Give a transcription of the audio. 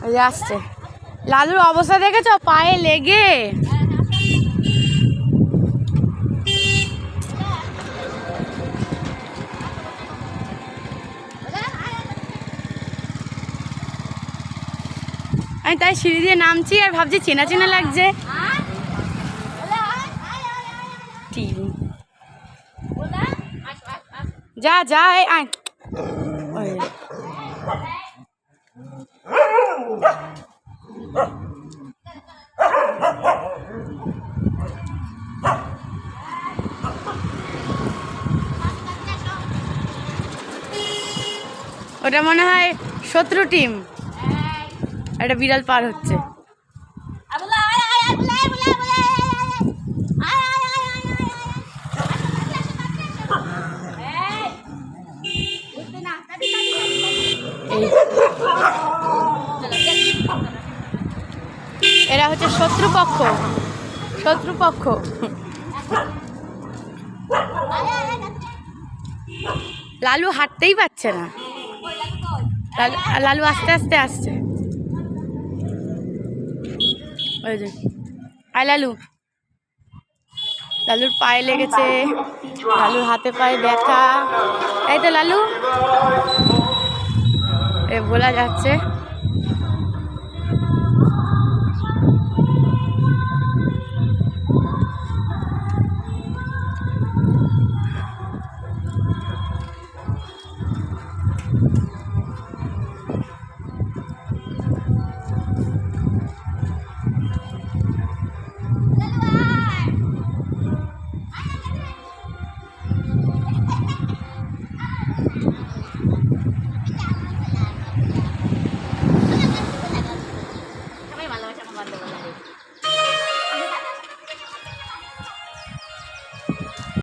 ওই যে আসছে। লালুর অবস্থা দেখেছ, পায়ে লেগে। আমি তাই সিঁড়ি দিয়ে নামছি আর ভাবছি চেনা চেনা লাগছে। যা যা আয়। ওটা মনে হয় শত্রু টিম। একটা বিড়াল পার হচ্ছে। এরা হচ্ছে শত্রুপক্ষ। শত্রুপক্ষ। লালু হাঁটতেই পারছে না। লালু আস্তে আস্তে আসছে। ওই যে আয় লালু। লালুর পায়ে লেগেছে, লালুর হাতে পায়ে ব্যথা। এই তো লালু, এ বলা যাচ্ছে।